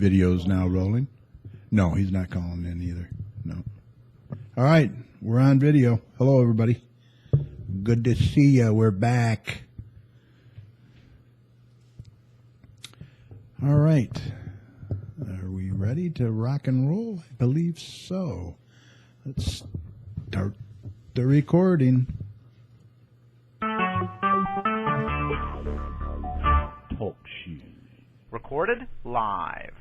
video's now rolling. No, he's not calling in either. No. All right, we're on video. Hello, everybody. Good to see you. We're back. All right. Are we ready to rock and roll? I believe so. Let's start the recording. Talk shoes. Recorded live.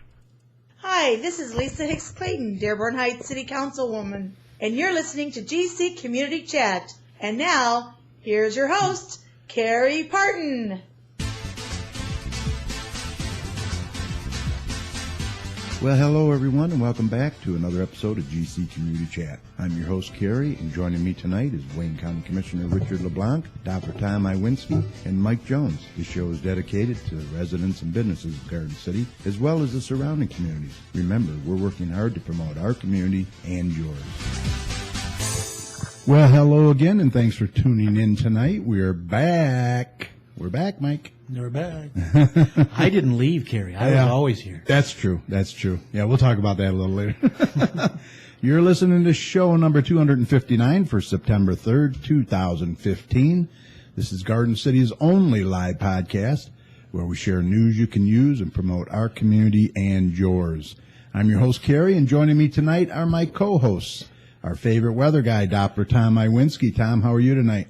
Hi, this is Lisa Hicks Clayton, Dearborn Heights City Councilwoman, and you're listening to GC Community Chat. And now, here's your host, Kerry Partin. Well, hello, everyone, and welcome back to another episode of GC Community Chat. I'm your host, Kerry, and joining me tonight is Wayne County Commissioner Richard LeBlanc, Dr. Tom Iwinski, and Mike Jones. This show is dedicated to the residents and businesses of Garden City, as well as the surrounding communities. Remember, we're working hard to promote our community and yours. Well, hello again, and thanks for tuning in tonight. We're back. We're back, Mike. We're back. I didn't leave, Kerry. I was always here. That's true. That's true. Yeah, we'll talk about that a little later. You're listening to show number 259 for September 3rd, 2015. This is Garden City's only live podcast where we share news you can use and promote our community and yours. I'm your host, Kerry, and joining me tonight are my co-hosts, our favorite weather guy, Dr. Tom Iwinski. Tom, how are you tonight?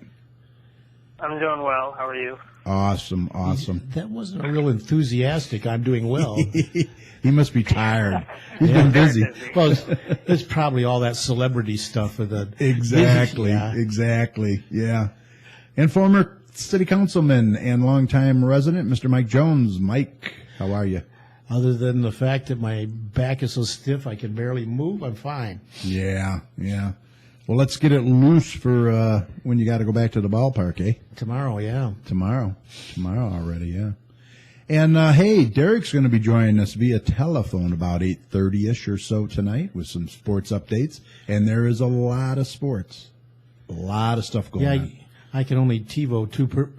I'm doing well. How are you? Awesome, awesome. That wasn't a real enthusiastic, I'm doing well. He must be tired. He's been busy. Well, it's probably all that celebrity stuff. Exactly, exactly, yeah. And former city councilman and longtime resident, Mr. Mike Jones. Mike, how are you? Other than the fact that my back is so stiff I can barely move, I'm fine. Yeah, yeah. Well, let's get it loose for when you got to go back to the ballpark, eh? Tomorrow, yeah. Tomorrow already, yeah. And, hey, Derek's going to be joining us via telephone about 8:30-ish or so tonight with some sports updates. And there is a lot of sports, a lot of stuff going on. I can only TiVo two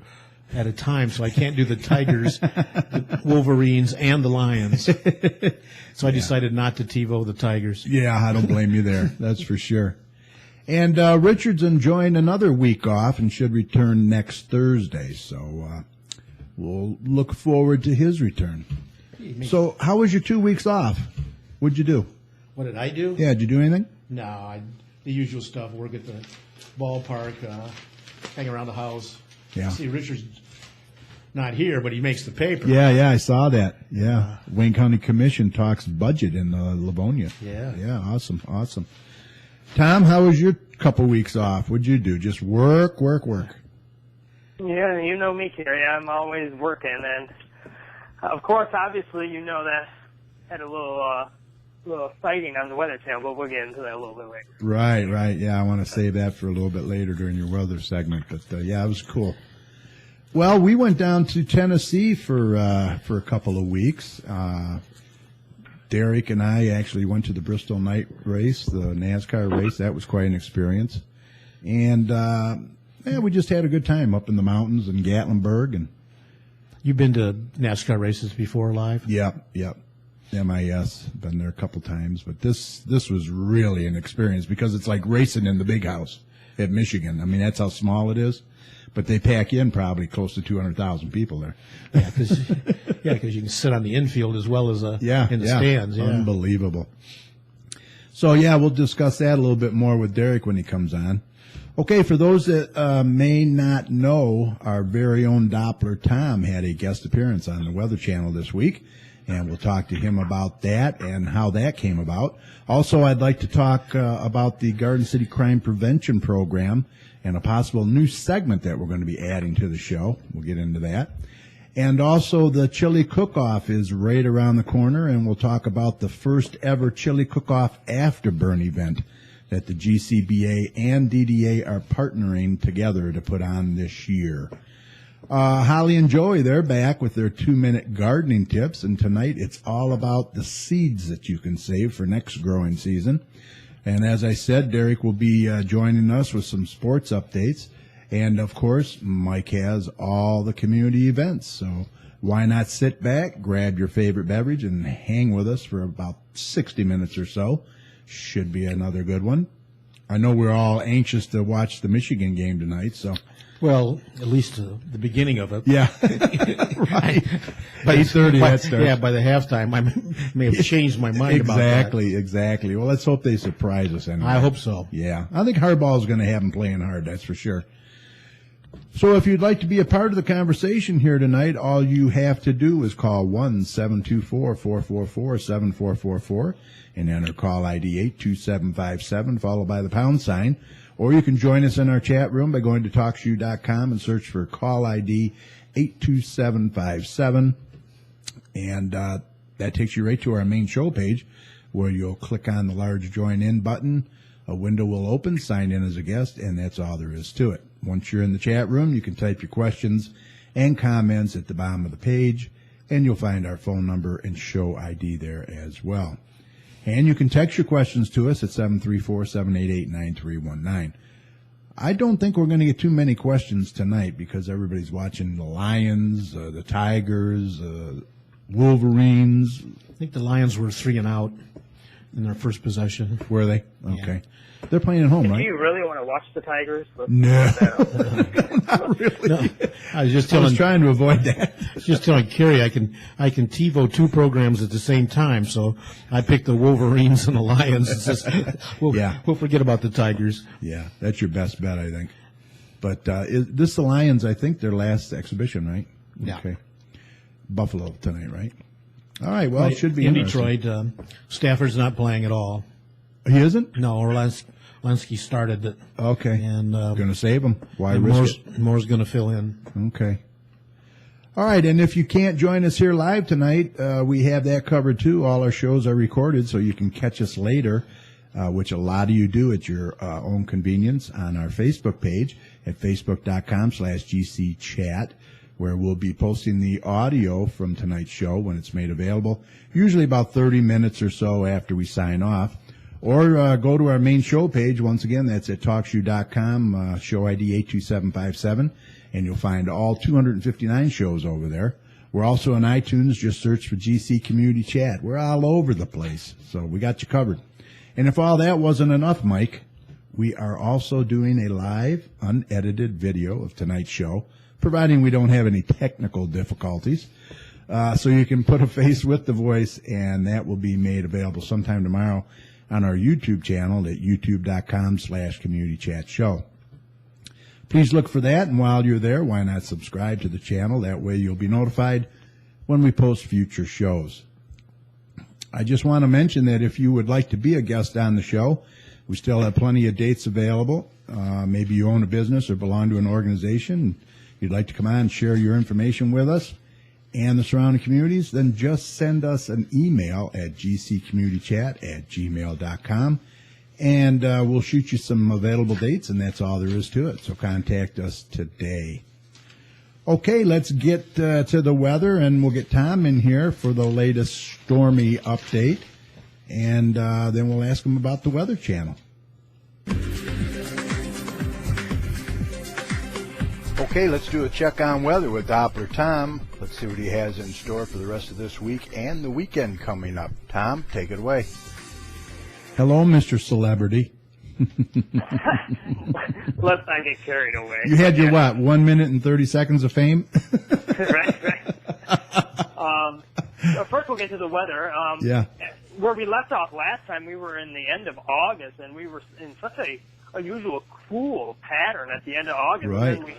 at a time, so I can't do the Tigers, the Wolverines, and the Lions. So I decided not to TiVo the Tigers. Yeah, I don't blame you there. That's for sure. And Richard's enjoying another week off and should return next Thursday. So we'll look forward to his return. So how was your 2 weeks off? What'd you do? What did I do? Yeah, did you do anything? No, the usual stuff. Work at the ballpark, hang around the house. Yeah. See, Richard's not here, but he makes the paper. Yeah, I saw that. Yeah. Wayne County Commission talks budget in Livonia. Yeah. Yeah, awesome. Tom, how was your couple weeks off? What'd you do? Just work? Yeah, you know me, Kerry. I'm always working, and of course, obviously, you know that I had a little sighting on the Weather Channel, but we'll get into that a little bit later. Right. Yeah, I want to save that for a little bit later during your weather segment. But yeah, it was cool. Well, we went down to Tennessee for a couple of weeks. Derek and I actually went to the Bristol Night Race, the NASCAR race. That was quite an experience. And, we just had a good time up in the mountains in Gatlinburg. And You've been to NASCAR races before live? Yep. MIS, been there a couple times. But this was really an experience because it's like racing in the big house at Michigan. I mean, that's how small it is. But they pack in probably close to 200,000 people there. Yeah, because you can sit on the infield as well as in the stands. Yeah. Unbelievable. So, we'll discuss that a little bit more with Derek when he comes on. Okay, for those that may not know, our very own Doppler Tom had a guest appearance on the Weather Channel this week, and we'll talk to him about that and how that came about. Also, I'd like to talk about the Garden City Crime Prevention Program and a possible new segment that we're going to be adding to the show. We'll get into that. And also the chili cook-off is right around the corner, and we'll talk about the first ever chili cook-off afterburn event that the GCBA and DDA are partnering together to put on this year. Holly and Joey, they're back with their 2-minute gardening tips, and tonight it's all about the seeds that you can save for next growing season. And as I said, Derek will be joining us with some sports updates. And, of course, Mike has all the community events. So Why not sit back, grab your favorite beverage, and hang with us for about 60 minutes or so? Should be another good one. I know we're all anxious to watch the Michigan game tonight, so. Well, at least the beginning of it. Yeah. Right. By 8:30 that starts. Yeah, by the halftime, I may have changed my mind about that. Exactly. Well, let's hope they surprise us anyway. I hope so. Yeah. I think Harbaugh's going to have them playing hard, that's for sure. So if you'd like to be a part of the conversation here tonight, all you have to do is call 1-724-444-7444 and enter call ID 82757 followed by the pound sign. Or you can join us in our chat room by going to TalkShoe.com and search for call ID 82757. And that takes you right to our main show page where you'll click on the large join in button. A window will open, sign in as a guest, and that's all there is to it. Once you're in the chat room, you can type your questions and comments at the bottom of the page, and you'll find our phone number and show ID there as well. And you can text your questions to us at 734-788-9319. I don't think we're going to get too many questions tonight because everybody's watching the Lions, the Tigers, Wolverines. I think the Lions were 3 and out in their first possession. Were they? Okay. They're playing at home, right? Do you really want to watch the Tigers? No. Not really. No, I was just I was telling trying to avoid that. just telling Kerry I can TiVo 2 programs at the same time, so I picked the Wolverines and the Lions. It's just, we'll forget about the Tigers. Yeah, that's your best bet, I think. But this the Lions, I think, their last exhibition, right? Yeah. Okay. Buffalo tonight, right? All right, well, it should be in interesting. Detroit. Stafford's not playing at all. He isn't? No, Orlansky started it. Okay. And going to save him. Why and risk it? Moore's going to fill in. Okay. All right, and if you can't join us here live tonight, we have that covered too. All our shows are recorded, so you can catch us later, which a lot of you do at your own convenience on our Facebook page at facebook.com/GCChat, where we'll be posting the audio from tonight's show when it's made available, usually about 30 minutes or so after we sign off. Or go to our main show page. Once again, that's at TalkShoe.com, show ID 82757, and you'll find all 259 shows over there. We're also on iTunes. Just search for GC Community Chat. We're all over the place, so we got you covered. And if all that wasn't enough, Mike, we are also doing a live, unedited video of tonight's show, providing we don't have any technical difficulties. So you can put a face with the voice, and that will be made available sometime tomorrow on our YouTube channel at youtube.com/communitychatshow. Please look for that, and while you're there, why not subscribe to the channel? That way you'll be notified when we post future shows. I just want to mention that if you would like to be a guest on the show, we still have plenty of dates available. Maybe you own a business or belong to an organization. You'd like to come on and share your information with us and the surrounding communities, then just send us an email at gccommunitychat@gmail.com, and we'll shoot you some available dates, and that's all there is to it. So contact us today. Okay, let's get to the weather, and we'll get Tom in here for the latest stormy update, and then we'll ask him about the Weather Channel. Okay, let's do a check on weather with Doppler Tom. Let's see what he has in store for the rest of this week and the weekend coming up. Tom, take it away. Hello, Mr. Celebrity. Let's not get carried away. You had your, 1 minute and 30 seconds of fame? right. First, we'll get to the weather. Yeah. Where we left off last time, we were in the end of August, and we were in such a unusual cool pattern at the end of August. Right. And then we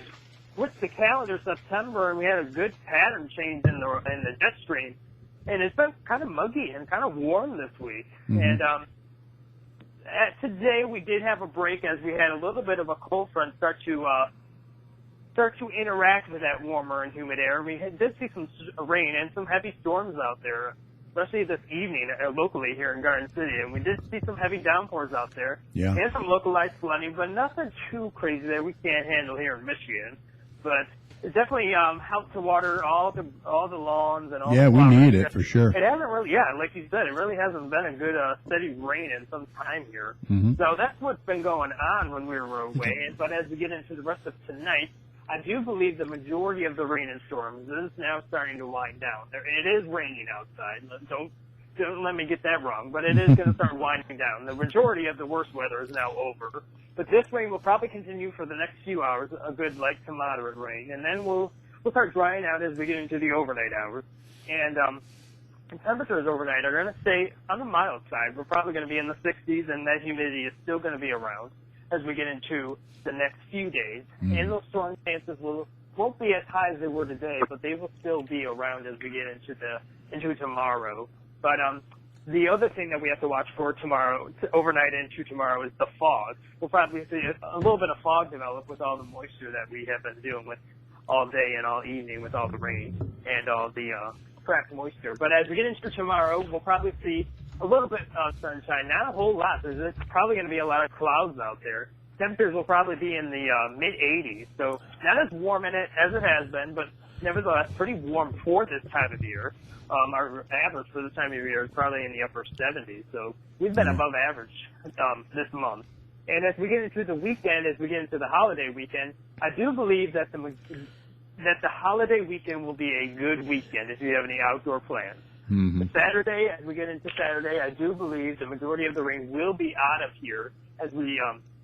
switched the calendar September, and we had a good pattern change in the jet stream. And it's been kind of muggy and kind of warm this week. Mm-hmm. And today we did have a break as we had a little bit of a cold front start to interact with that warmer and humid air. We did see some rain and some heavy storms out there, especially this evening locally here in Garden City. And we did see some heavy downpours out there. Yeah. And some localized flooding, but nothing too crazy that we can't handle here in Michigan. But it definitely helped to water all the lawns and all Yeah, the we flowers. need it for sure. It hasn't really, like you said, it really hasn't been a good steady rain in some time here. Mm-hmm. So that's what's been going on when we were away. But as we get into the rest of tonight, I do believe the majority of the rain and storms is now starting to wind down. It is raining outside. Don't let me get that wrong, but it is going to start winding down. The majority of the worst weather is now over. But this rain will probably continue for the next few hours, a good light to moderate rain, and then we'll start drying out as we get into the overnight hours. And temperatures overnight are going to stay on the mild side. We're probably going to be in the 60s, and that humidity is still going to be around as we get into the next few days. And those storm chances won't be as high as they were today, but they will still be around as we get into tomorrow. But the other thing that we have to watch for tomorrow, overnight into tomorrow, is the fog. We'll probably see a little bit of fog develop with all the moisture that we have been dealing with all day and all evening with all the rain and all the trapped moisture. But as we get into tomorrow, we'll probably see a little bit of sunshine, not a whole lot. There's probably going to be a lot of clouds out there. Temperatures will probably be in the mid-80s, so not as warm in it as it has been, but nevertheless pretty warm for this time of year. Our average for this time of year is probably in the upper 70s, so we've been above average this month. And as we get into the weekend, as we get into the holiday weekend, I do believe that the holiday weekend will be a good weekend if you have any outdoor plans. Saturday, as we get into Saturday, I do believe the majority of the rain will be out of here as we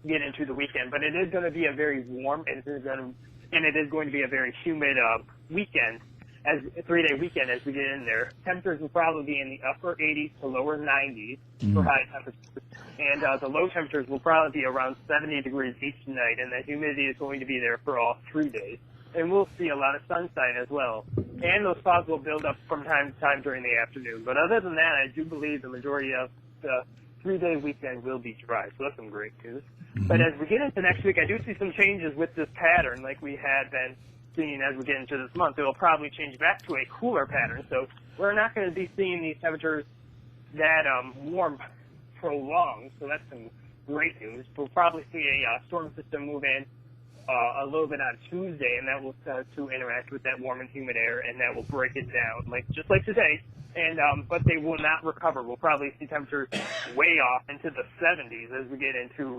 get into the weekend. But it is going to be a very warm and it is going to be a very humid weekend, as a 3-day weekend as we get in there. Temperatures will probably be in the upper 80s to lower 90s for high temperatures. And the low temperatures will probably be around 70 degrees each night, and the humidity is going to be there for all 3 days. And we'll see a lot of sunshine as well. And those fogs will build up from time to time during the afternoon. But other than that, I do believe the majority of the 3-day weekend will be dry. So that's some great news. But as we get into next week, I do see some changes with this pattern like we had been seeing as we get into this month. It will probably change back to a cooler pattern. So we're not going to be seeing these temperatures that warm prolonged. So that's some great news. We'll probably see a storm system move in a little bit on Tuesday, and that will start to interact with that warm and humid air, and that will break it down, just like today. And but they will not recover. We'll probably see temperatures way off into the 70s as we get into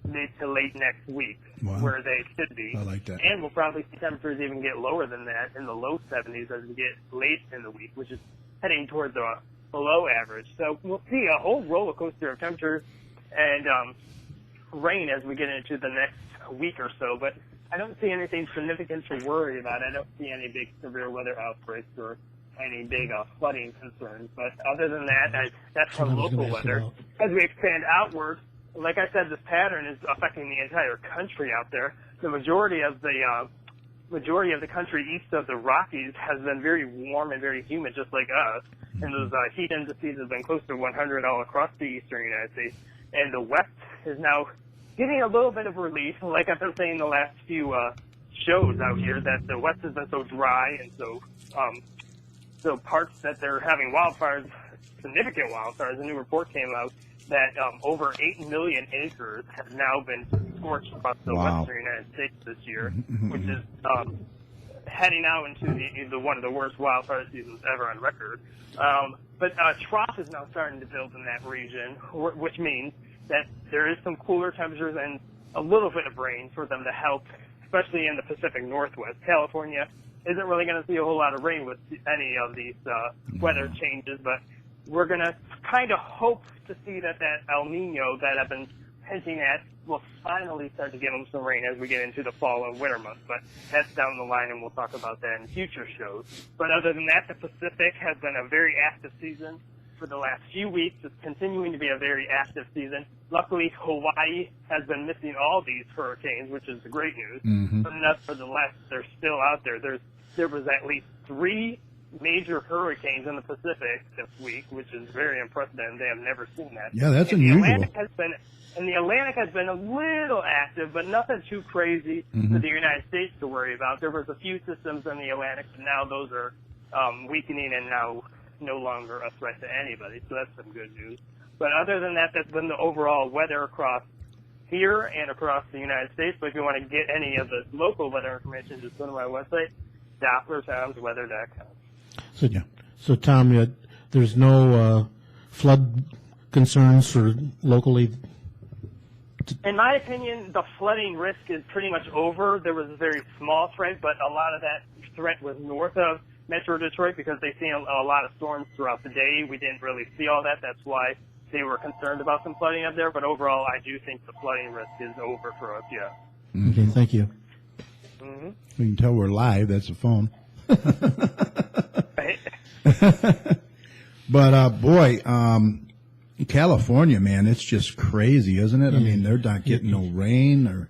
mid to late next week, where they should be. I like that. And we'll probably see temperatures even get lower than that in the low 70s as we get late in the week, which is heading towards the below average. So we'll see a whole roller coaster of temperatures and rain as we get into the next week or so, but I don't see anything significant to worry about. I don't see any big severe weather outbreaks or any big flooding concerns. But other than that, that's from local weather. As we expand outward, like I said, this pattern is affecting the entire country out there. The majority of the country east of the Rockies has been very warm and very humid, just like us. And those heat indices have been close to 100 all across the eastern United States. And the West is now getting a little bit of relief. Like I've been saying the last few shows out here, that the West has been so dry and so parts that they're having wildfires, significant wildfires. A new report came out that over 8 million acres have now been scorched across the western United States this year, which is heading out into the one of the worst wildfire seasons ever on record. But trough is now starting to build in that region, which means that there is some cooler temperatures and a little bit of rain for them to help, especially in the Pacific Northwest. California isn't really going to see a whole lot of rain with any of these weather changes, but we're going to kind of hope to see that El Nino that I've been hinting at will finally start to give them some rain as we get into the fall and winter months. But that's down the line, and we'll talk about that in future shows. But other than that, the Pacific has been a very active season for the last few weeks. It's continuing to be a very active season. Luckily, Hawaii has been missing all these hurricanes, which is the great news. But nevertheless, they're still out there. There was at least 3 major hurricanes in the Pacific this week, which is very impressive, and they have never seen that. Yeah, that's unusual. The Atlantic has been a little active, but nothing too crazy for the United States to worry about. There was a few systems in the Atlantic, but now those are weakening and now no longer a threat to anybody, so that's some good news. But other than that, that's been the overall weather across here and across the United States. But if you want to get any of the local weather information, just go to my website, DopplerTimesWeather.com. So Tom, there's no flood concerns for locally? In my opinion, the flooding risk is pretty much over. There was a very small threat, but a lot of that threat was north of Metro Detroit because they see a lot of storms throughout the day. We didn't really see all that. That's why they were concerned about some flooding up there. But overall, I do think the flooding risk is over for us, yeah. Okay, thank you. Mm-hmm. You can tell we're live. That's a phone. Right? But, boy, California, man, it's just crazy, isn't it? I mean, they're not getting no rain or.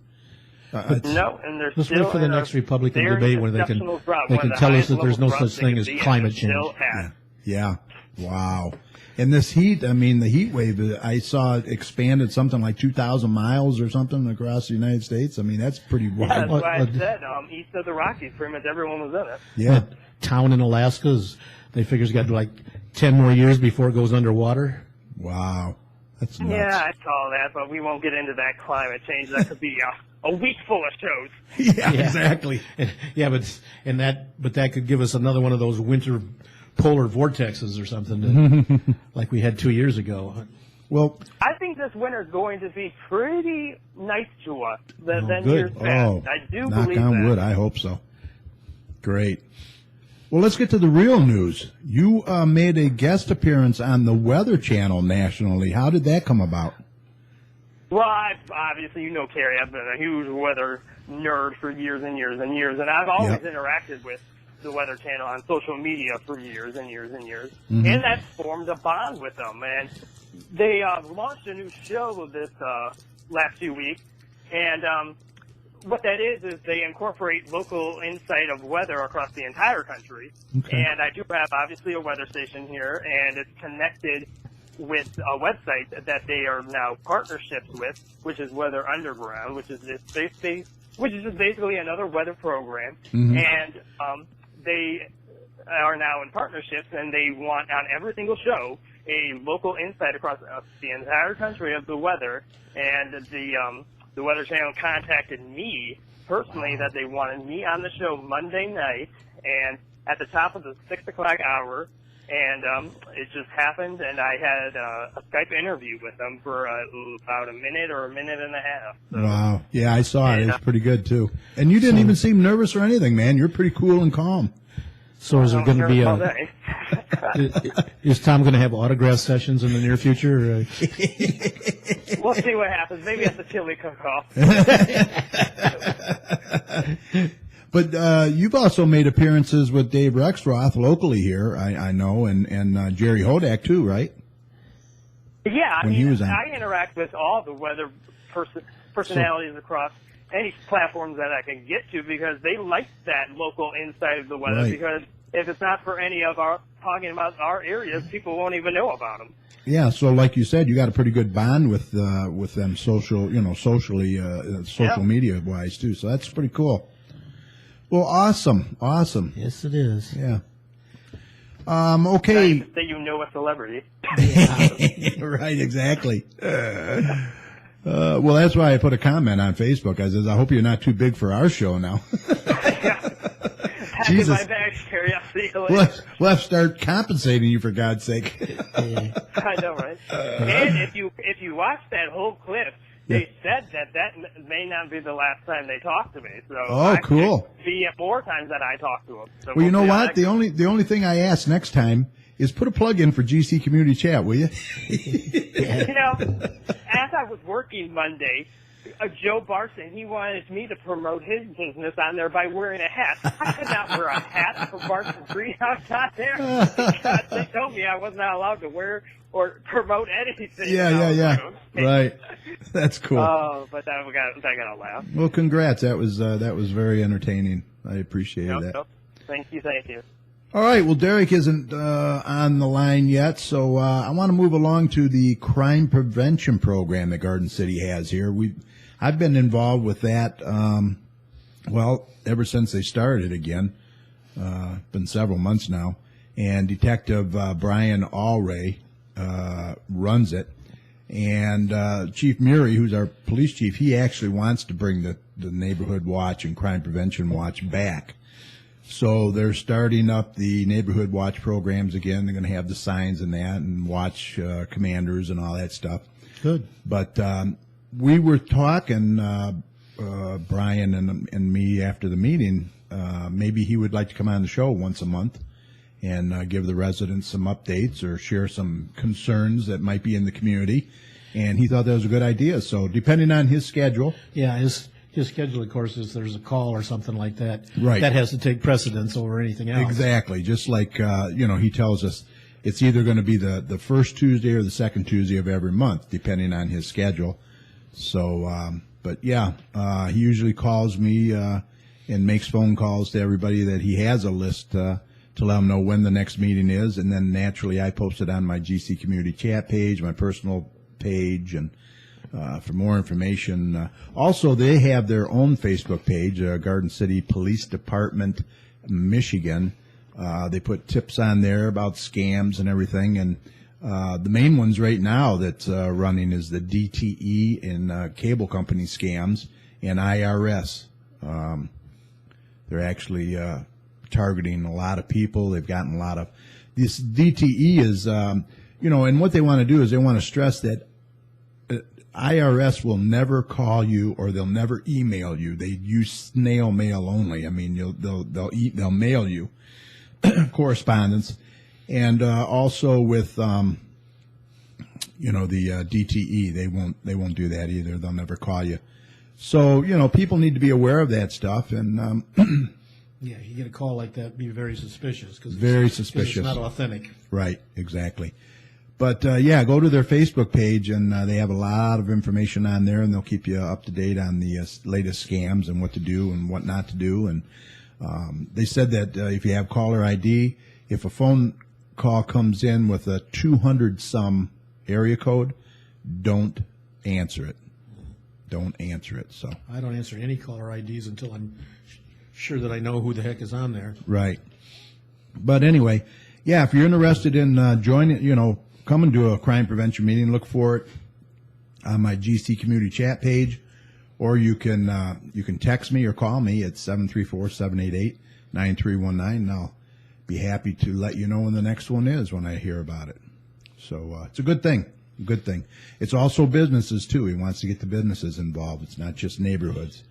No, and there's Let's still wait for the next Republican very debate where they can exceptional drought, they one can of the tell us highest that there's no level such droughts thing they as can be, and climate they're change. still at. Yeah. Wow. And this heat, I mean, the heat wave, I saw it expanded something like 2,000 miles or something across the United States. I mean, that's pretty Yeah, that's wild. why I said east of the Rockies, pretty much everyone was in it. Yeah. Town in Alaska they figure it's got like 10 more years before it goes underwater. Wow. That's nuts. Yeah, I saw that, but we won't get into that climate change. That could be a week full of shows. Yeah, exactly. But that could give us another one of those winter polar vortexes or something like we had 2 years ago. Well, I think this winter is going to be pretty nice to us than good. years past. I do knock believe on that. wood. I hope so. Great. Well, let's get to the real news. You made a guest appearance on the Weather Channel nationally. How did that come about? Well, obviously, you know, Kerry, I've been a huge weather nerd for years and years and years, and I've always interacted with the Weather Channel on social media for years and years and years, and that's formed a bond with them. And they launched a new show this last few weeks, and what that is they incorporate local insight of weather across the entire country. Okay. And I do have, obviously, a weather station here, and it's connected with a website that they are now partnerships with, which is Weather Underground, which is just basically another weather program. And they are now in partnerships, and they want on every single show a local insight across the entire country of the weather. And the Weather Channel contacted me personally that they wanted me on the show Monday night, and at the top of the 6 o'clock hour. And it just happened, and I had a Skype interview with them for about a minute or a minute and a half. So, Wow. Yeah, I saw it. It was pretty good, too. And you didn't even seem nervous or anything, man. You're pretty cool and calm. So is there going to be all day. is Tom going to have autograph sessions in the near future? We'll see what happens. Maybe at the chili cook-off. But you've also made appearances with Dave Rexroth locally here, I know, and Jerry Hodak, too, right? Yeah, When he was on. I interact with all the weather personalities across any platforms that I can get to because they like that local insight of the weather. Right. Because if it's not for any of our talking about our areas, people won't even know about them. Yeah, so like you said, you got a pretty good bond with them socially, social media wise too. So that's pretty cool. Well, awesome. Yes, it is. Yeah. Okay. Nice that you know a celebrity. Right, exactly. Well, that's why I put a comment on Facebook. I says, I hope you're not too big for our show now. Packing Jesus. my bags, Kerry. I'll see you later. We'll have to start compensating you for God's sake. I know, right? And if you watch that whole clip, they said that may not be the last time they talk to me. So Oh, cool. could be more times that I talk to them. So Well, you know see how what? that The only thing I ask next time is put a plug in for GC Community Chat, will you? You know, as I was working Monday, Joe Barson, he wanted me to promote his business on there by wearing a hat. I could not wear a hat for Barson Greenhouse on there because they told me I was not allowed to wear or promote anything. Yeah. Right. That's cool. Oh, but I got a laugh. Well, congrats. That was very entertaining. I appreciate that. Nope. Thank you. All right. Well, Derek isn't on the line yet, so I want to move along to the crime prevention program that Garden City has here. I've been involved with that, ever since they started again. Been several months now. And Detective Brian Allray runs it. And Chief Murray, who's our police chief, he actually wants to bring the Neighborhood Watch and Crime Prevention Watch back. So they're starting up the Neighborhood Watch programs again. They're going to have the signs and that and watch commanders and all that stuff. Good. But we were talking, Brian and me after the meeting, maybe he would like to come on the show once a month and give the residents some updates or share some concerns that might be in the community. And he thought that was a good idea. So depending on his schedule. Yeah, his schedule, of course, is there's a call or something like that. Right. That has to take precedence over anything else. Exactly. Just like, he tells us it's either going to be the first Tuesday or the second Tuesday of every month, depending on his schedule. So, but yeah, he usually calls me and makes phone calls to everybody that he has a list to let them know when the next meeting is. And then naturally I post it on my GC Community Chat page, my personal page, and for more information. Also, they have their own Facebook page, Garden City Police Department, Michigan. They put tips on there about scams and everything. And the main ones right now that's running is the DTE and cable company scams and IRS. They're actually targeting a lot of people. They've gotten a lot of this. DTE is, and what they want to do is they want to stress that IRS will never call you or they'll never email you. They use snail mail only. I mean, they'll mail you correspondence, and also with the DTE, they won't do that either. They'll never call you. So people need to be aware of that stuff, and yeah, you get a call like that, be very suspicious because suspicious. It's not authentic. Right, exactly. But go to their Facebook page, and they have a lot of information on there, and they'll keep you up to date on the latest scams and what to do and what not to do. And they said that if you have caller ID, if a phone call comes in with a 200-some area code, don't answer it. Don't answer it. So I don't answer any caller IDs until I'm sure that I know who the heck is on there. Right. But anyway, yeah, if you're interested in joining, coming to a crime prevention meeting, look for it on my GC Community Chat page, or you can text me or call me at 734-788-9319, and I'll be happy to let you know when the next one is when I hear about it. So it's a good thing. Good thing. It's also businesses, too. He wants to get the businesses involved. It's not just neighborhoods.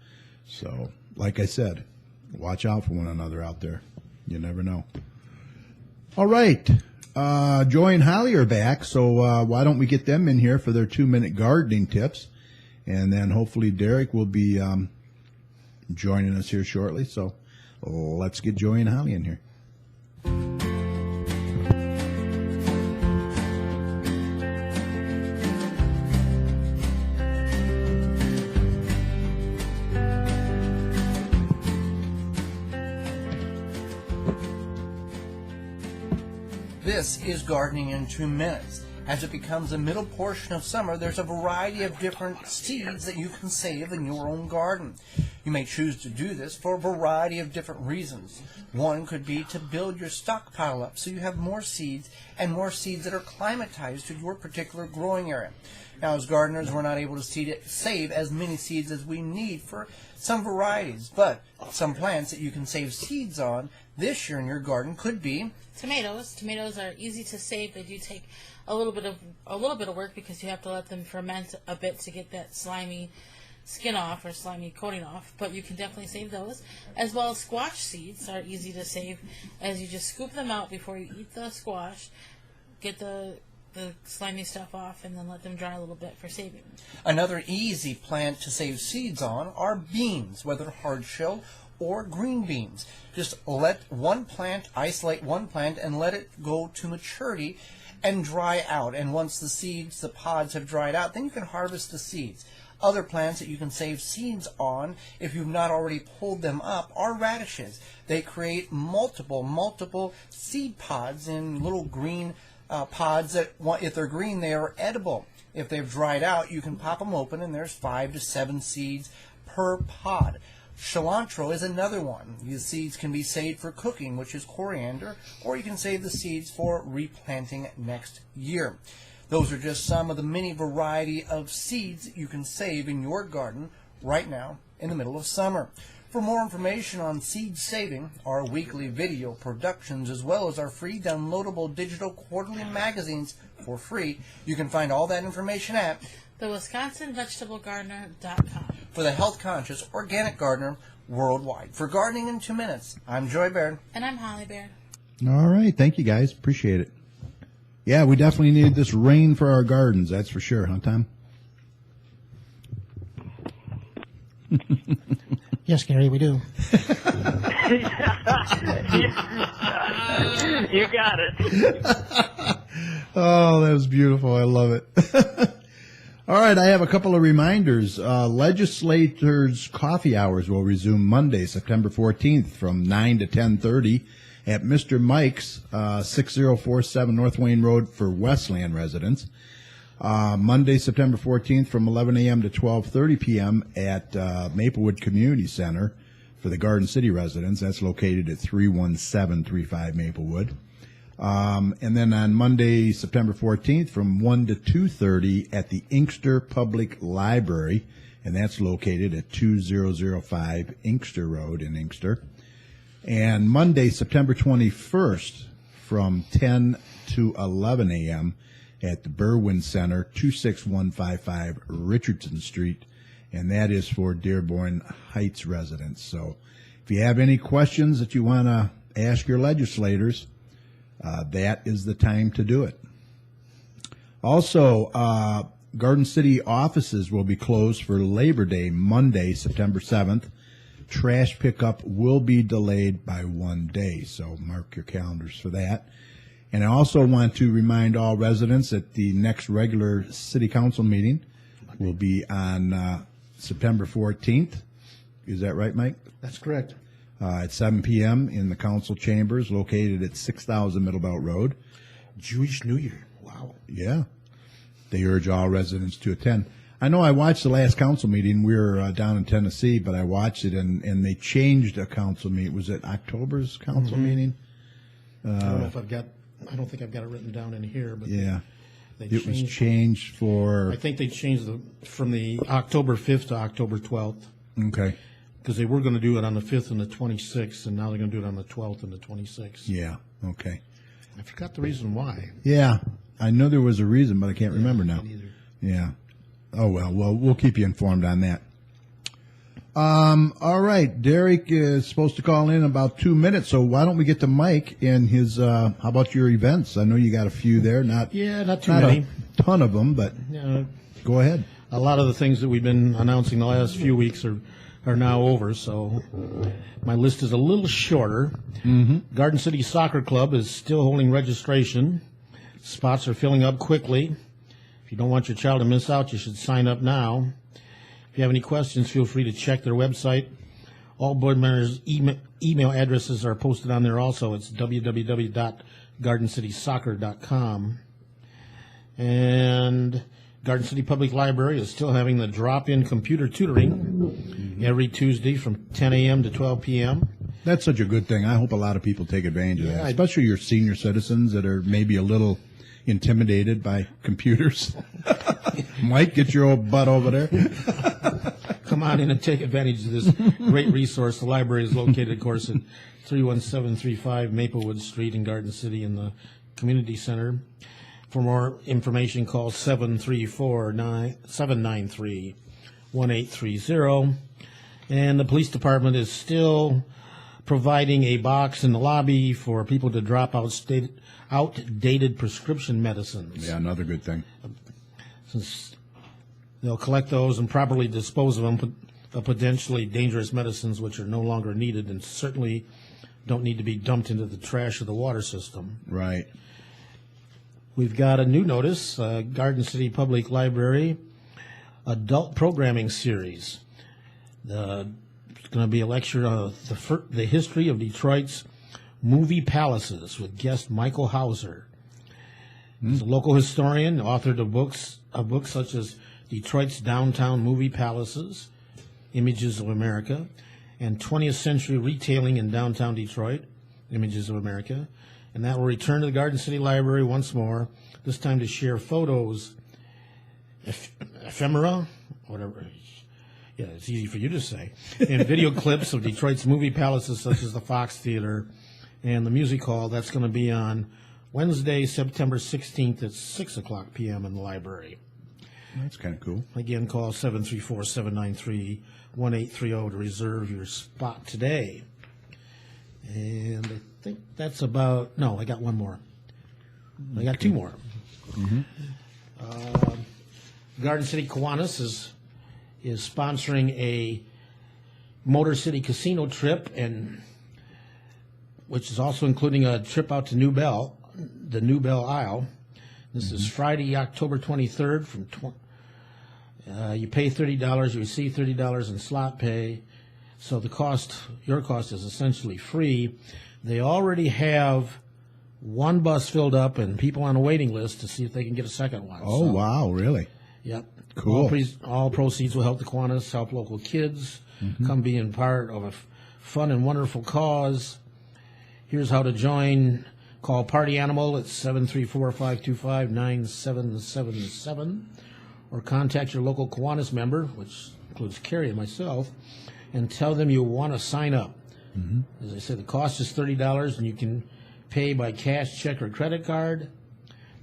So, like I said, watch out for one another out there. You never know. All right. Joy and Holly are back, so why don't we get them in here for their 2-minute gardening tips, and then hopefully Derek will be joining us here shortly. So let's get Joy and Holly in here. This is Gardening in 2 Minutes. As it becomes the middle portion of summer, there's a variety of different seeds that you can save in your own garden. You may choose to do this for a variety of different reasons. One could be to build your stockpile up so you have more seeds and more seeds that are climatized to your particular growing area. Now, as gardeners, we're not able to save as many seeds as we need for some varieties, but some plants that you can save seeds on this year in your garden could be tomatoes. Tomatoes are easy to save. They do take a little bit of work because you have to let them ferment a bit to get that slimy skin off or slimy coating off, but you can definitely save those. As well as squash seeds are easy to save, as you just scoop them out before you eat the squash, get the slimy stuff off, and then let them dry a little bit for saving. Another easy plant to save seeds on are beans, whether hard shell or green beans. Just isolate one plant and let it go to maturity and dry out. And once the pods have dried out, then you can harvest the seeds. Other plants that you can save seeds on, if you've not already pulled them up, are radishes. They create multiple seed pods in little green pods that, if they're green, they are edible. If they've dried out, you can pop them open, and there's 5 to 7 seeds per pod. Cilantro is another one. These seeds can be saved for cooking, which is coriander, or you can save the seeds for replanting next year. Those are just some of the many variety of seeds that you can save in your garden right now in the middle of summer. For more information on seed saving, our weekly video productions, as well as our free downloadable digital quarterly magazines for free, you can find all that information at thewisconsinvegetablegardener.com. For the health-conscious organic gardener worldwide. For Gardening in 2 Minutes, I'm Joy Baird. And I'm Holly Baird. All right. Thank you, guys. Appreciate it. Yeah, we definitely needed this rain for our gardens. That's for sure, huh, Tom? Yes, Kerry, we do. You got it. Oh, that was beautiful. I love it. All right, I have a couple of reminders. Legislators' coffee hours will resume Monday, September 14th from 9 to 10:30 at Mr. Mike's, 6047 North Wayne Road for Westland residents. Monday, September 14th from 11 a.m. to 12:30 p.m. at Maplewood Community Center for the Garden City residents. That's located at 31735 Maplewood. And then on Monday, September 14th from 1 to 2:30 at the Inkster Public Library, and that's located at 2005 Inkster Road in Inkster. And Monday, September 21st from 10 to 11 a.m. at the Berwyn Center, 26155 Richardson Street, and that is for Dearborn Heights residents. So if you have any questions that you want to ask your legislators, that is the time to do it. Also, Garden City offices will be closed for Labor Day, Monday, September 7th. Trash pickup will be delayed by 1 day, so mark your calendars for that. And I also want to remind all residents that the next regular city council meeting will be on September 14th. Is that right, Mike? That's correct. At 7 p.m. in the council chambers located at 6000 Middlebelt Road. Jewish New Year. Wow. Yeah. They urge all residents to attend. I know I watched the last council meeting. We were down in Tennessee, but I watched it, and they changed a council meeting. Was it October's council meeting? I don't know if I don't think I've got it written down in here, but Yeah. they It was changed for... I think they changed from the October 5th to October 12th. Okay. Because they were going to do it on the 5th and the 26th, and now they're going to do it on the 12th and the 26th. Yeah. Okay. I forgot the reason why. Yeah. I know there was a reason, but I can't remember now. Me neither. Yeah. Oh, well, we'll keep you informed on that. All right. Derek is supposed to call in about 2 minutes, so why don't we get to Mike and his, how about your events? I know you got a few there, not too not many. a ton of them, but go ahead. A lot of the things that we've been announcing the last few weeks are now over, so my list is a little shorter. Mm-hmm. Garden City Soccer Club is still holding registration. Spots are filling up quickly. If you don't want your child to miss out, you should sign up now. If you have any questions, feel free to check their website. All board members' email addresses are posted on there also. It's www.gardencitysoccer.com. And Garden City Public Library is still having the drop-in computer tutoring every Tuesday from 10 a.m. to 12 p.m. That's such a good thing. I hope a lot of people take advantage of that, Yeah, especially your senior citizens that are maybe a little intimidated by computers. Mike, get your old butt over there. Come on in and take advantage of this great resource. The library is located, of course, at 31735 Maplewood Street in Garden City in the Community Center. For more information, call 734-793-1830. And the police department is still providing a box in the lobby for people to drop outdated prescription medicines. Yeah, another good thing. Since they'll collect those and properly dispose of them, of potentially dangerous medicines which are no longer needed and certainly don't need to be dumped into the trash of the water system. Right. We've got a new notice, Garden City Public Library Adult Programming Series. It's going to be a lecture on the history of Detroit's movie palaces with guest Michael Hauser. He's a local historian, authored of books such as Detroit's Downtown Movie Palaces, Images of America, and 20th Century Retailing in Downtown Detroit, Images of America. And that will return to the Garden City Library once more, this time to share photos, ephemera, whatever. Yeah, it's easy for you to say. And video clips of Detroit's movie palaces such as the Fox Theater and the Music Hall. That's going to be on Wednesday, September 16th at 6 o'clock p.m. in the library. That's kind of cool. Again, call 734-793-1830 to reserve your spot today. And I think that's about, no, I got one more. I got two more. Garden City Kiwanis is sponsoring a Motor City Casino trip, and which is also including a trip out to New Bell, the New Bell Isle. This is Friday, October 23rd. You pay $30, you receive $30 in slot pay. So your cost is essentially free. They already have one bus filled up and people on a waiting list to see if they can get a second one. Oh, wow, really? Yep. Cool. All proceeds will help the Kiwanis, help local kids, come being part of a fun and wonderful cause. Here's how to join. Call Party Animal at 734-525-9777 or contact your local Kiwanis member, which includes Kerry and myself, and tell them you want to sign up. As I said, the cost is $30, and you can pay by cash, check, or credit card.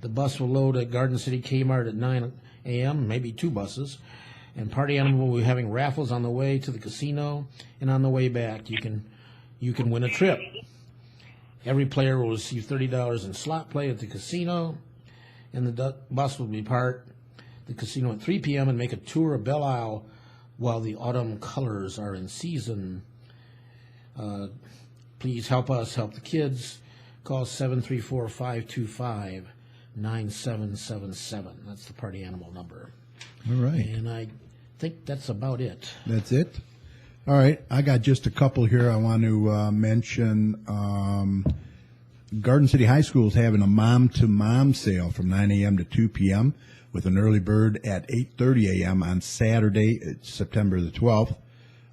The bus will load at Garden City Kmart at 9 a.m., maybe two buses. And Party Animal will be having raffles on the way to the casino, and on the way back you can win a trip. Every player will receive $30 in slot play at the casino, and the bus will depart the casino at 3 p.m. and make a tour of Belle Isle while the autumn colors are in season. Please help us help the kids. Call 734-525-9777. That's the Party Animal number. All right. And I think that's about it. That's it? All right. I got just a couple here I want to mention. Garden City High School is having a mom-to-mom sale from 9 a.m. to 2 p.m. with an early bird at 8:30 a.m. on Saturday, September the 12th.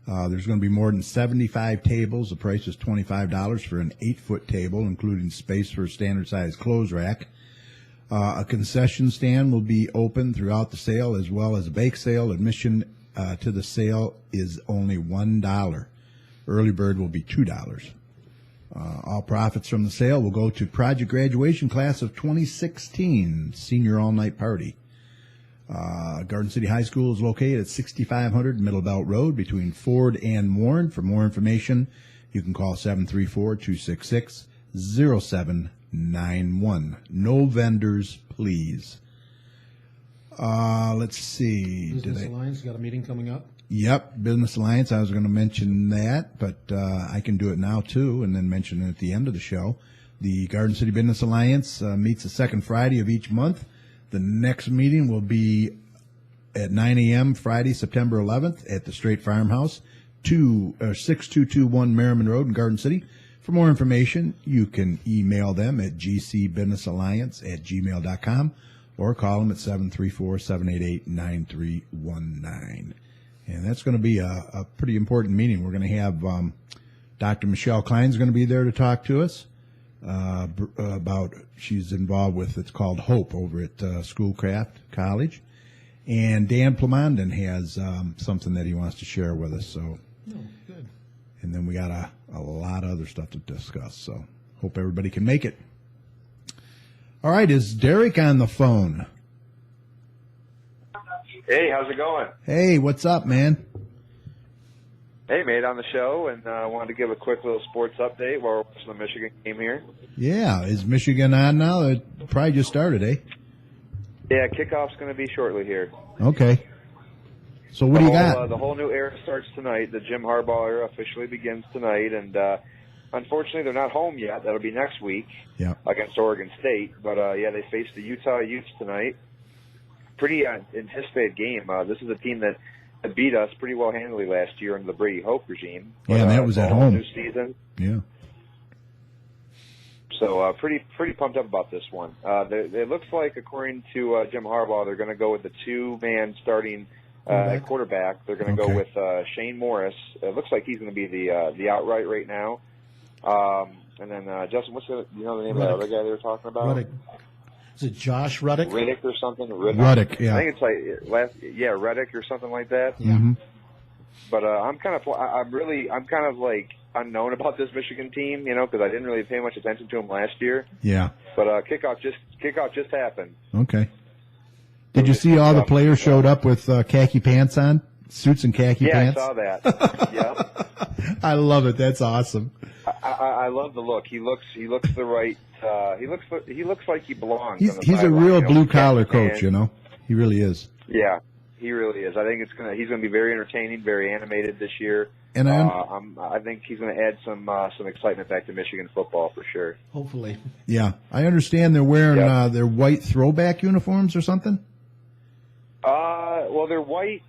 There's going to be more than 75 tables. The price is $25 for an 8-foot table, including space for a standard-sized clothes rack. A concession stand will be open throughout the sale, as well as a bake sale. Admission to the sale is only $1. Early bird will be $2. All profits from the sale will go to Project Graduation Class of 2016 Senior All-Night Party. Garden City High School is located at 6500 Middle Belt Road between Ford and Warren. For more information, you can call 734-266-0791. No vendors, please. Let's see. Business Alliance got a meeting coming up? Yep, Business Alliance. I was going to mention that, but I can do it now, too, and then mention it at the end of the show. The Garden City Business Alliance meets the second Friday of each month. The next meeting will be at 9 a.m. Friday, September 11th at the Straight Farmhouse, 6221 Merriman Road in Garden City. For more information, you can email them at gcbusinessalliance@gmail.com or call them at 734-788-9319. And that's going to be a pretty important meeting. We're going to have Dr. Michelle Klein's going to be there to talk to us. About she's involved with it's called Hope over at Schoolcraft College, and Dan Plamondon has something that he wants to share with us. So, good. And then we got a lot of other stuff to discuss. So, hope everybody can make it. All right, is Derek on the phone? Hey, how's it going? Hey, what's up, man? Hey, mate, on the show, and I wanted to give a quick little sports update while we're watching the Michigan game here. Yeah, is Michigan on now? It probably just started, eh? Yeah, kickoff's going to be shortly here. Okay. So what do you got? The whole new era starts tonight. The Jim Harbaugh era officially begins tonight, and unfortunately they're not home yet. That'll be next week against Oregon State. But, they face the Utah Utes tonight. Pretty anticipated game. This is a team that beat us pretty well handily last year under the Brady Hoke regime. Yeah, and that was at home. New season. Yeah. So pretty pumped up about this one. It looks like, according to Jim Harbaugh, they're going to go with the two-man starting at quarterback. They're going to go with Shane Morris. It looks like he's going to be the outright right now. And then Justin, what's the name of the other guy they were talking about? Ruddick. Is it Josh Ruddick? Riddick or something? Ruddick, yeah. I think it's Ruddick or something like that. Yeah. Mm-hmm. But I'm kind of like unknown about this Michigan team, because I didn't really pay much attention to them last year. Yeah. But kickoff just happened. Okay. Did you see all the players showed up with khaki pants on? Suits and khaki pants? Yeah, I saw that. Yep. I love it. That's awesome. I love the look. He looks the right. He looks like he belongs. He's a real blue collar coach, you know. He really is. Yeah, he really is. I think he's gonna be very entertaining, very animated this year. And I think he's gonna add some excitement back to Michigan football for sure. Hopefully. Yeah, I understand they're wearing their white throwback uniforms or something. Well, they're white.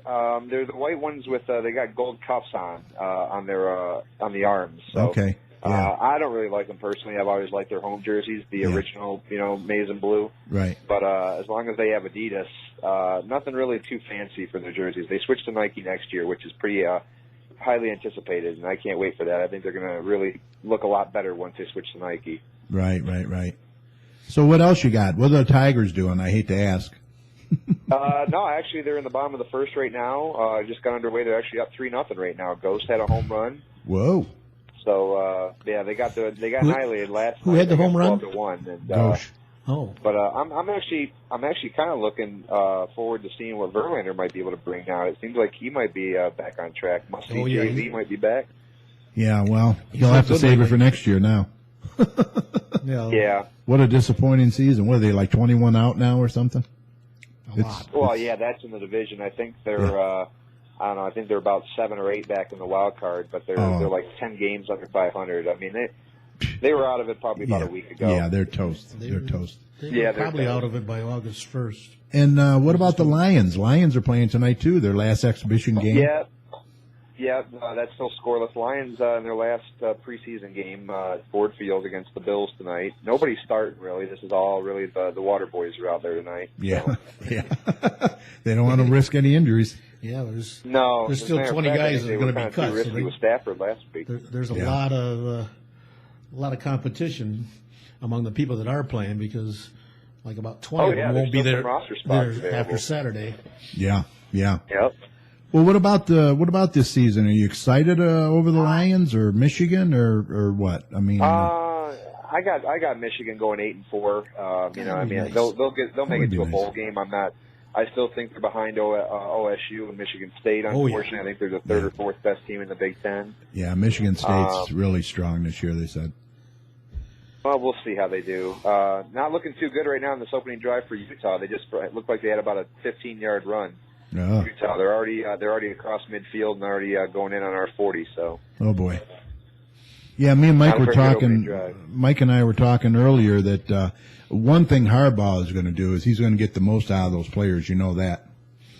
They're the white ones with they got gold cuffs on the arms. So, okay. Yeah. I don't really like them personally. I've always liked their home jerseys, the original, maize and blue. Right. But as long as they have Adidas, nothing really too fancy for their jerseys. They switch to Nike next year, which is pretty highly anticipated, and I can't wait for that. I think they're going to really look a lot better once they switch to Nike. Right. So what else you got? What are the Tigers doing? I hate to ask. No, actually, they're in the bottom of the first right now. Just got underway. They're actually up 3-0 right now. Ghost had a home run. Whoa. So they got annihilated last night. Who had the home run? 12-1. And, But I'm actually kind of looking forward to seeing what Verlander might be able to bring out. It seems like he might be back on track. JV might be back. Yeah, well, he'll have to save it for next year now. Yeah. What a disappointing season. What are they, like 21 out now or something? Well, yeah, that's in the division. I think they're I don't know. I think they're about 7 or 8 back in the wild card, but they're like 10 games under 500. I mean, they were out of it probably about a week ago. Yeah, they're toast. They're toast. They're probably out of it by August 1st. And what about the Lions? Lions are playing tonight too. Their last exhibition game. Yeah, that's still scoreless. Lions in their last preseason game at Ford Field against the Bills tonight. Nobody's starting really. This is all really the water boys are out there tonight. Yeah, so. Yeah. They don't want to risk any injuries. Yeah, there's a still 20 guys that are going to be cut. Too risky with Stafford last week. There's a lot of competition among the people that are playing because like about 20 of them won't be there after Saturday. Yeah. Yep. Well, what about this season? Are you excited over the Lions or Michigan or what? I mean, I got Michigan going 8-4. Nice. They'll make it to a bowl game. I still think they're behind OSU and Michigan State. Unfortunately, I think they're the third or fourth best team in the Big Ten. Yeah, Michigan State's really strong this year. They said. Well, we'll see how they do. Not looking too good right now in this opening drive for Utah. They just looked like they had about a 15-yard run. Oh. Utah, they're already across midfield and already going in on our 40. So. Oh boy. Yeah, me and Mike were talking. Mike and I were talking earlier that one thing Harbaugh is going to do is he's going to get the most out of those players. You know that.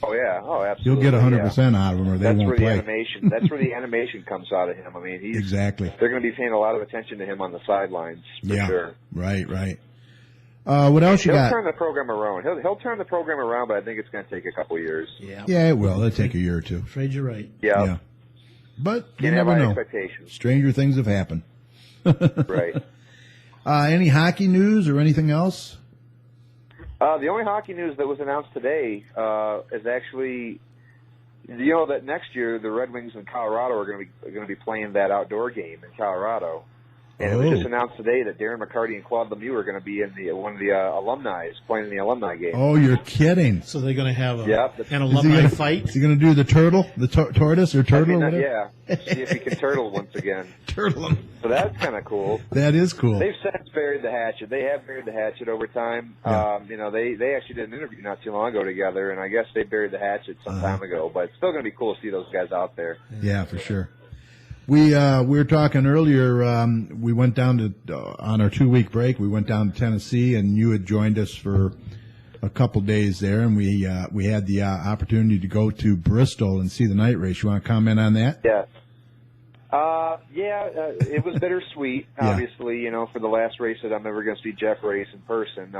Oh yeah. Oh, absolutely. He'll get 100% out of them, or they won't play. That's where the animation comes out of him. I mean, exactly. They're going to be paying a lot of attention to him on the sidelines for sure. Right. What else you got? He'll turn the program around. He'll turn the program around, but I think it's going to take a couple of years. Yeah, it will. It'll take a year or two. Afraid you're right. Yeah. But you never know. Stranger things have happened. Right. Any hockey news or anything else? The only hockey news that was announced today is actually, that next year the Red Wings in Colorado are going to be playing that outdoor game in Colorado. And it was just announced today that Darren McCarty and Claude Lemieux are going to be in one of the alumni playing in the alumni game. Oh, you're kidding! So they're going to have an alumni fight. Is he going to do the turtle, tortoise or turtle? Or whatever? Yeah. See if he can turtle once again. Turtle him. So that's kind of cool. That is cool. They've since buried the hatchet. They have buried the hatchet over time. Yeah. They actually did an interview not too long ago together, and I guess they buried the hatchet some time ago. But it's still going to be cool to see those guys out there. Yeah, for sure. We were talking earlier. We went down to on our 2-week break. We went down to Tennessee, and you had joined us for a couple days there, and we had the opportunity to go to Bristol and see the night race. You want to comment on that? Yeah. It was bittersweet. Obviously, for the last race that I'm ever going to see Jeff race in person.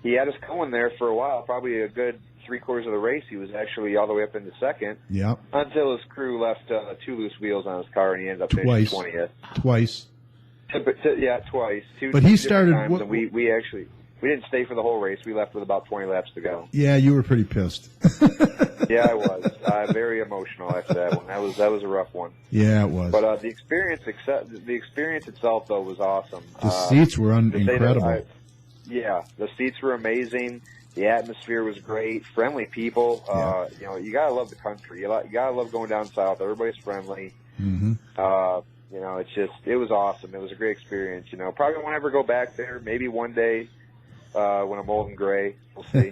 He had us going there for a while, probably a good 3/4 of the race. He was actually all the way up into second. Yeah. Until his crew left 2 loose wheels on his car, and he ended up finishing 20th. Twice. Twice. But he started. Times, and we didn't stay for the whole race. We left with about 20 laps to go. Yeah, you were pretty pissed. Yeah, I was. Very emotional after that one. That was a rough one. Yeah, it was. But the experience itself though was awesome. The seats were incredible. The seats were amazing. The atmosphere was great, friendly people. You know, you gotta love the country. You gotta love going down south. Everybody's friendly. Mm-hmm. You know, it was awesome. It was a great experience. You know, probably won't ever go back there. Maybe one day when I'm old and gray. We'll see.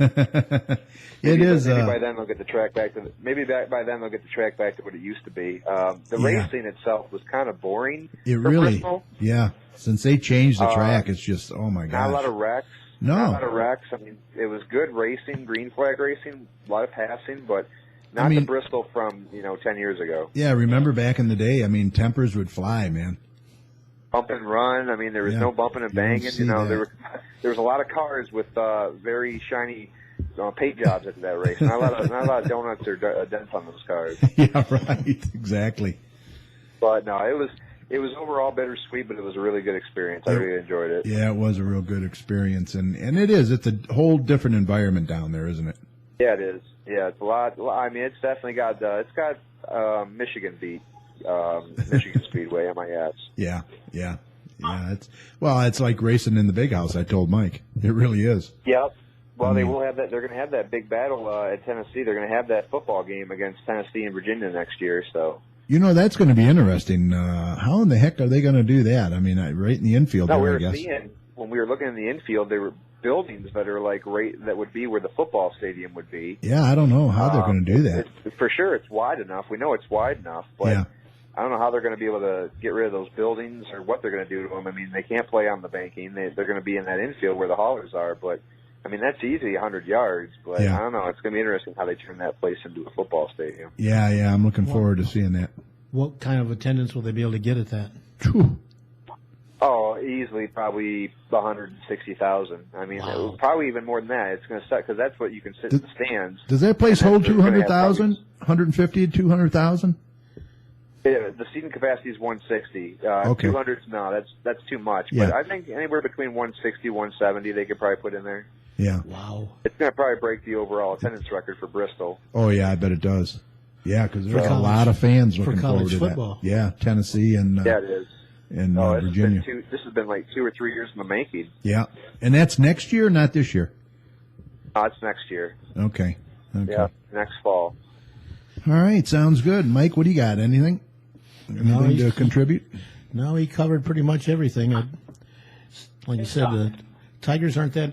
Maybe by then they'll get the track back to. By then they'll get the track back to what it used to be. The racing itself was kind of boring. It really, Bristol. yeah. Since they changed the track, it's just my god. Not a lot of wrecks. No. Not a lot of wrecks. I mean, it was good racing, green flag racing, a lot of passing, but not the Bristol from 10 years ago. Yeah, remember back in the day? I mean, tempers would fly, man. Bump and run. I mean, there was no bumping and banging. There was a lot of cars with very shiny paint jobs at that race. Not a lot of donuts or dents on those cars. Yeah, right. Exactly. But no, it was overall bittersweet, but it was a really good experience. I really enjoyed it. Yeah, it was a real good experience, and it is. It's a whole different environment down there, isn't it? Yeah, it is. Yeah, it's a lot. I mean, it's definitely got Michigan beat. Michigan Speedway, MIS. Yeah. It's like racing in the big house. I told Mike, it really is. Yep. Well, they will have that. They're going to have that big battle at Tennessee. They're going to have that football game against Tennessee and Virginia next year. So. That's going to be interesting. How in the heck are they going to do that? I mean, right in the infield. No, there, we I were guess. seeing when we were looking in the infield, there were buildings that are like that would be where the football stadium would be. Yeah, I don't know how they're going to do that. For sure, it's wide enough. We know it's wide enough, but I don't know how they're going to be able to get rid of those buildings or what they're going to do to them. I mean, they can't play on the banking. They're going to be in that infield where the haulers are, but I mean, that's easy, 100 yards, but I don't know. It's going to be interesting how they turn that place into a football stadium. Yeah, I'm looking forward to seeing that. What kind of attendance will they be able to get at that? Oh, easily probably 160,000. I mean, it was probably even more than that. It's going to set because that's what you can sit in the stands. Does that place hold 200,000? 150 to 200,000? Yeah, the seating capacity is 160. Okay. 200, no, that's too much. Yeah. But I think anywhere between 160, 170, they could probably put in there. Yeah. Wow. It's going to probably break the overall attendance record for Bristol. Oh yeah, I bet it does. Yeah, because there's a lot of fans looking forward to football. that. Yeah, Tennessee and yeah, it is. And Virginia. This has been like 2 or 3 years in the making. Yeah, and that's next year, not this year. It's next year. Okay. Yeah, next fall. All right, sounds good. Mike, what do you got? Anything to contribute? No, he covered pretty much everything. Like you said, the Tigers aren't that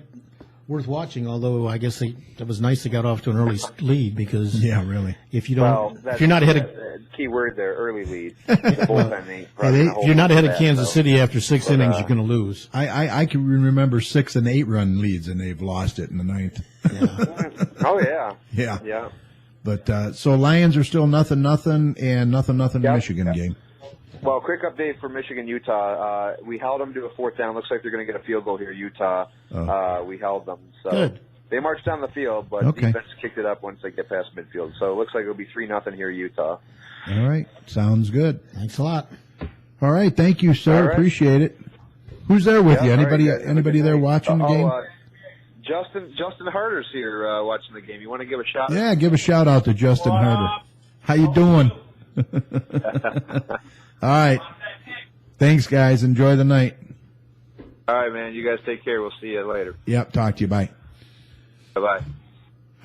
worth watching, although I guess that was nice they got off to an early lead because really. If you're not ahead of key word there, early lead. If you're not ahead of Kansas City after 6 innings, you're going to lose. I can remember 6 and 8 run leads, and they've lost it in the 9th. Yeah. Oh yeah. Yeah. But so Lions are still nothing, and nothing Michigan game. Well, quick update for Michigan, Utah. We held them to a 4th down. Looks like they're going to get a field goal here, Utah. We held them. So good. They marched down the field, but defense kicked it up once they get past midfield. So it looks like it'll be 3-0 here, Utah. All right. Sounds good. Thanks a lot. All right. Thank you, sir. Right. Appreciate it. Who's there with you? Anybody there night. watching the game? Justin Harder's here watching the game. You want to give a shout out? Yeah, give a shout out to Justin Harder. How you doing? All right. Thanks, guys. Enjoy the night. All right, man. You guys take care. We'll see you later. Yep. Talk to you. Bye. Bye-bye.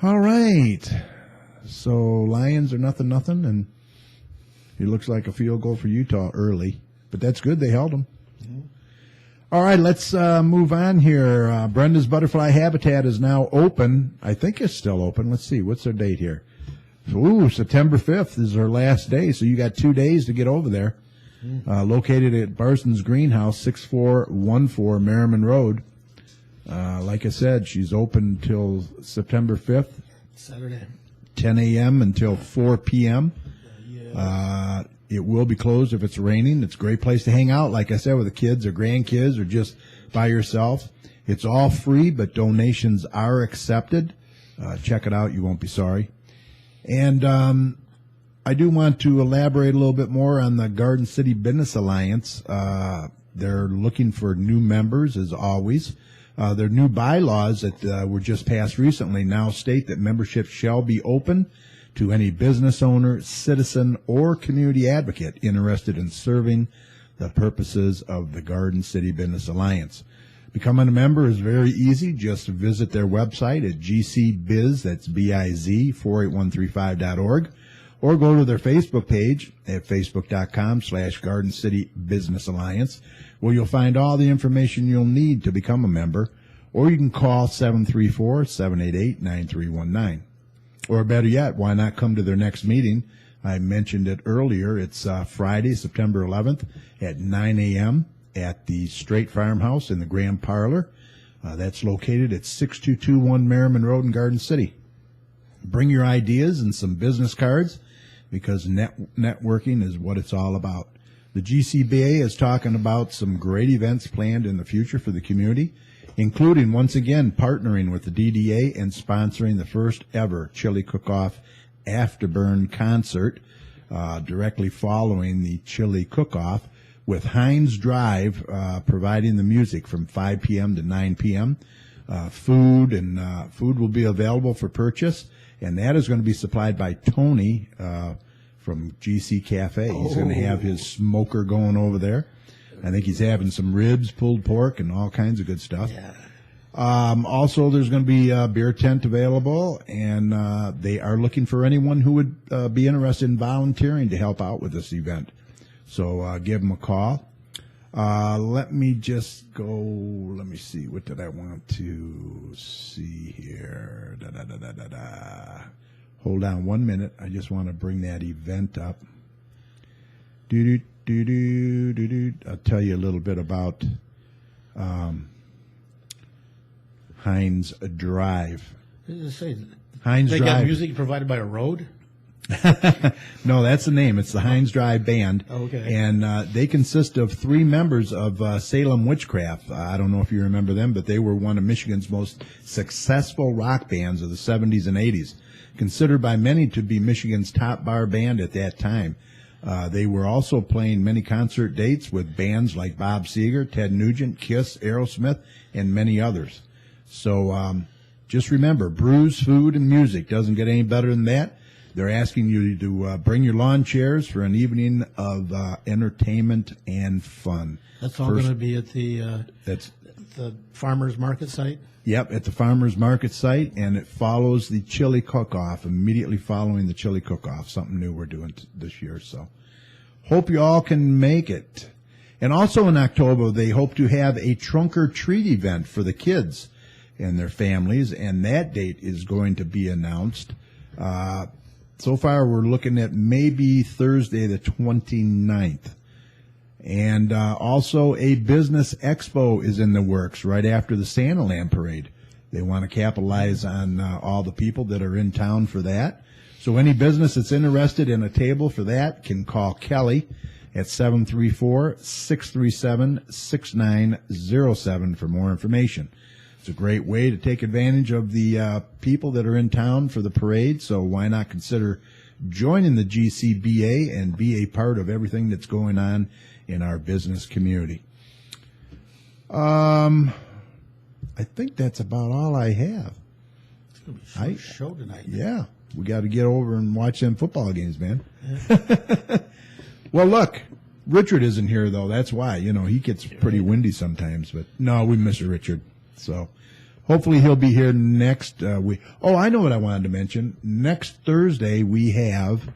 All right. So Lions are nothing, and it looks like a field goal for Utah early. But that's good. They held them. Mm-hmm. All right, let's move on here. Brenda's Butterfly Habitat is now open. I think it's still open. Let's see. What's their date here? Ooh, September 5th is our last day, so you got 2 days to get over there. Located at Barson's Greenhouse, 6414 Merriman Road. Like I said, she's open till September 5th. Saturday. 10 a.m. until 4 p.m. It will be closed if it's raining. It's a great place to hang out, like I said, with the kids or grandkids or just by yourself. It's all free, but donations are accepted. Check it out. You won't be sorry. And I do want to elaborate a little bit more on the Garden City Business Alliance. They're looking for new members, as always. Their new bylaws that were just passed recently now state that membership shall be open to any business owner, citizen, or community advocate interested in serving the purposes of the Garden City Business Alliance. Becoming a member is very easy. Just visit their website at gcbiz, that's B-I-Z, 48135.org, or go to their Facebook page at facebook.com/Garden City Business Alliance, where you'll find all the information you'll need to become a member, or you can call 734-788-9319. Or better yet, why not come to their next meeting? I mentioned it earlier. It's Friday, September 11th at 9 a.m. at the Straight Farmhouse in the Grand Parlor. That's located at 6221 Merriman Road in Garden City. Bring your ideas and some business cards, because networking is what it's all about. The GCBA is talking about some great events planned in the future for the community, including, once again, partnering with the DDA and sponsoring the first ever Chili Cook-Off Afterburn concert directly following the Chili Cook-Off, with Heinz Drive providing the music from 5 p.m. to 9 p.m. Food will be available for purchase, and that is going to be supplied by Tony from GC Cafe. He's going to have his smoker going over there. I think he's having some ribs, pulled pork, and all kinds of good stuff. Yeah. Also, there's going to be a beer tent available, and they are looking for anyone who would be interested in volunteering to help out with this event. So give them a call. Let me just go. Let me see. What did I want to see here? Hold on 1 minute. I just want to bring that event up. I'll tell you a little bit about Heinz Drive. Heinz they Drive. got music provided by a road? No, that's the name. It's the Heinz Drive Band. Okay. And they consist of 3 members of Salem Witchcraft. I don't know if you remember them, but they were one of Michigan's most successful rock bands of the 70s and 80s, considered by many to be Michigan's top bar band at that time. They were also playing many concert dates with bands like Bob Seger, Ted Nugent, Kiss, Aerosmith, and many others. So just remember, brews, food, and music doesn't get any better than that. They're asking you to bring your lawn chairs for an evening of entertainment and fun. That's all going to be at the farmers market site? Yep, at the farmers market site, and it follows the Chili Cook-Off, immediately following the Chili Cook-Off, something new we're doing this year. So hope you all can make it. And also in October, they hope to have a trunk or treat event for the kids and their families, and that date is going to be announced. So far, we're looking at maybe Thursday the 29th. And also a business expo is in the works right after the Santa Lamb Parade. They want to capitalize on all the people that are in town for that. So any business that's interested in a table for that can call Kelly at 734-637-6907 for more information. It's a great way to take advantage of the people that are in town for the parade, so why not consider joining the GCBA and be a part of everything that's going on in our business community. I think that's about all I have. It's going to be a short show tonight. Yeah, we got to get over and watch them football games, man. Yeah. Well, look, Richard isn't here, though. That's why. You know, he gets pretty windy sometimes, but no, we miss Richard. So hopefully he'll be here next week. Oh, I know what I wanted to mention. Next Thursday we have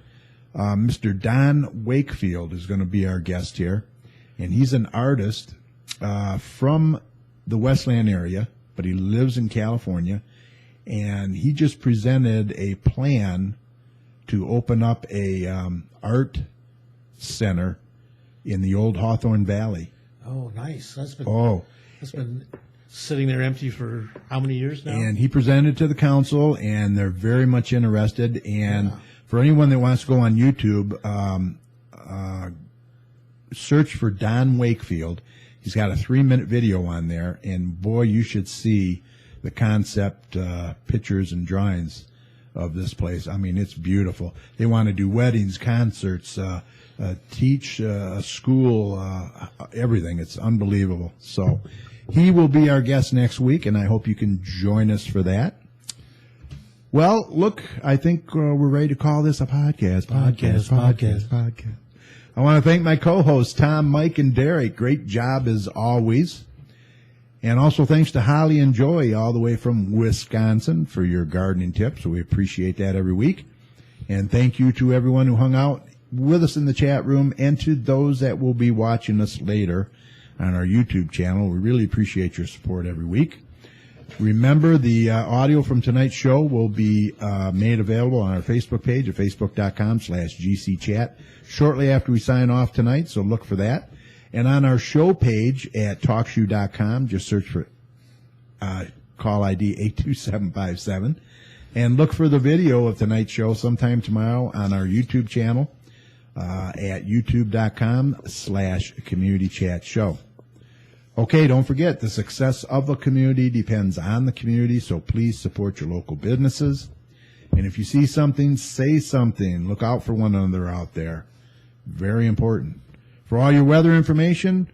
Mr. Don Wakefield is going to be our guest here, and he's an artist from the Westland area, but he lives in California, and he just presented a plan to open up a art center in the old Hawthorne Valley. Oh, nice. That's been sitting there empty for how many years now? And he presented to the council, and they're very much interested. And for anyone that wants to go on YouTube, search for Don Wakefield. He's got a 3-minute video on there, and boy, you should see the concept pictures and drawings of this place. I mean, it's beautiful. They want to do weddings, concerts, teach a school, everything. It's unbelievable. So he will be our guest next week, and I hope you can join us for that. Well, look, I think we're ready to call this a podcast. Podcast. I want to thank my co-hosts, Tom, Mike, and Derek. Great job as always. And also thanks to Holly and Joy all the way from Wisconsin for your gardening tips. So we appreciate that every week. And thank you to everyone who hung out with us in the chat room and to those that will be watching us later on our YouTube channel. We really appreciate your support every week. Remember, the audio from tonight's show will be made available on our Facebook page at facebook.com/GCChat shortly after we sign off tonight, so look for that. And on our show page at TalkShoe.com, just search for call ID 82757 and look for the video of tonight's show sometime tomorrow on our YouTube channel at youtube.com/communitychatshow. Okay, don't forget, the success of a community depends on the community, so please support your local businesses. And if you see something, say something. Look out for one another out there. Very important. For all your weather information,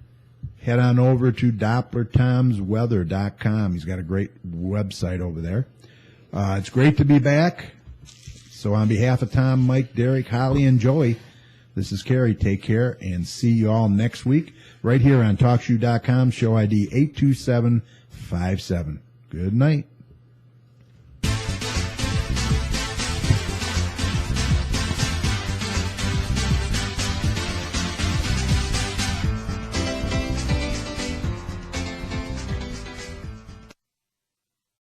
head on over to DopplerTomsWeather.com. He's got a great website over there. It's great to be back. So on behalf of Tom, Mike, Derek, Holly, and Joey, this is Kerry. Take care and see you all next week right here on TalkShoe.com, show ID 82757. Good night.